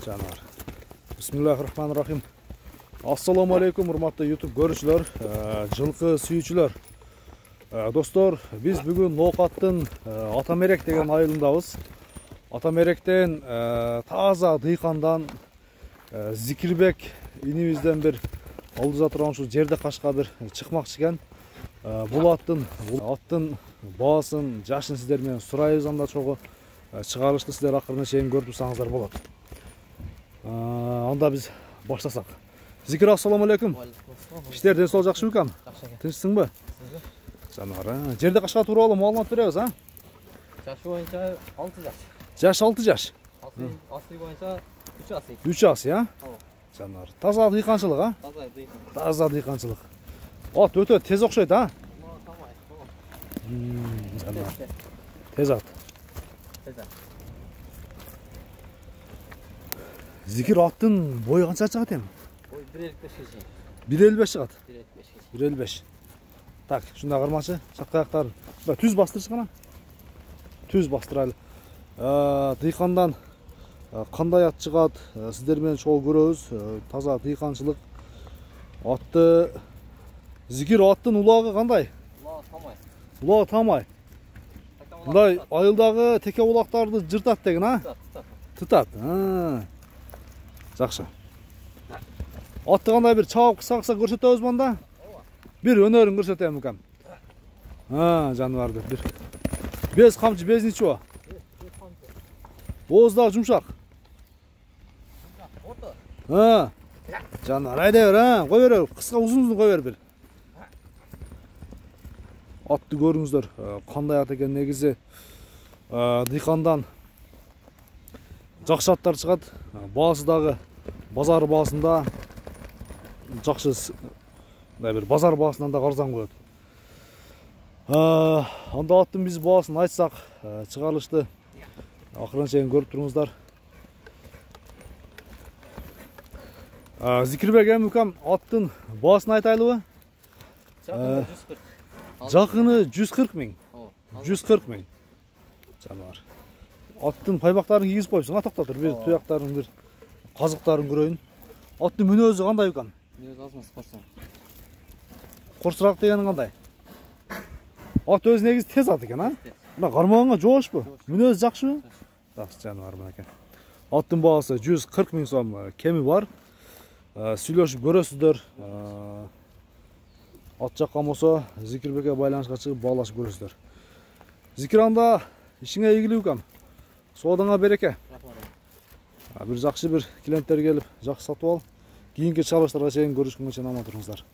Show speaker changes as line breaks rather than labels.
жанар. Bismillahirrahmanirrahim. Assalamu alaikum, урматтуу YouTube көрүүчүлөр, жылкы сүйүүчүлөр. Достор, биз бүгүн Ноокаттын Атамерек деген айылындабыз. Атамеректен таза дыйкандан Зикирбек инибизден бир алдыза турган ушул жерде кашка бир чыкмакчы экен. Бул аттын баасын, жашын сиздер менен сурайбыз, анда чогуу чыгарылышты сиздер акырына чейин көрүп турсаңыздар болот. Анда биз баштасак. Зикир, ассаламу алейкум. Иштер ден сол жакшы бекем? Тынчсыңбы? Жанар, жерде кашка тууралуу маалымат беребиз, а?
Жаш боюнча 6 жаш.
Жаш 6 жаш.
Асый боюнча 3 асый.
3 асый, а? Жанар, таза дыйканчылык, а? Таза дыйканчылык. Ат өтө тез окшойт, а? Жанар. Тез ат. Зикир, аттын бою канча чыгат эми?
Бой 1.55 чыгат.
1.55 чыгат.
1.55.
1.55. Так, шунда кармачы, чатка аяктар. Түз бастырчы гана. Түз бастырайлы. Дыйкандан кандай ат чыгат, сиздер менен чогуу көрөбүз. Таза дыйканчылык. Атты Зикир, аттын улагы кандай?
Улаа тамай.
Улаа тамай. Мындай айылдагы теке улактарды жыртат деген, а? Тытат. Жакшы. Атты кандай бир чабып кыса көрсөтөбүзбү анда? Bir önörün көрсөтөм экен. Жаныбарды бир. Без камчы, без ничего. Ооздагы жумшак. Жанар, айда бер, кой бер, кыска узун кой бер бир. Атты көрүңүздөр, кандай ат экен негизи. Дыйкандан жакшы аттар чыгат. Баасы дагы базар баасында жакшы, бир базар баасынан да арзан коет. Анда аттын биз баасын айтсак, чыгарылышты акырын чейин көрүп туруңуздар. Зикирбек эмикам, аттын баасын айтайлыбы? Жакыны 140 миң. 140 миң. Жанар. Аттын пайбактарын кийгизип коюпсуң, токтоп тур, бир туяктарын, бир казыктарын көрөйүн. Аттын мүнөзү кандай экен?
Мүнөзү азмас корсоң.
Корсураак деген кандай? Ат өз негизи тез ат экен, а? Мына кармаганга жоошпу? Мүнөзү жакшыбы? Жакшы, жаныбар менекен. Аттын баасы 140 миң сом кеми бар. Сүйлөшүп көрөсүздөр. Ат жаккан болсо Зикирбекке байланышка чыгып баалашып көрөсүздөр. Зикир, анда ишиңе ийгилик экен. Соодаңа береке. Бир жакшы бир клиенттер келип, жакшы сатып ал. Кийинки чыгарылыштарга чейин көрүшкөнгө чейин аман туруңуздар.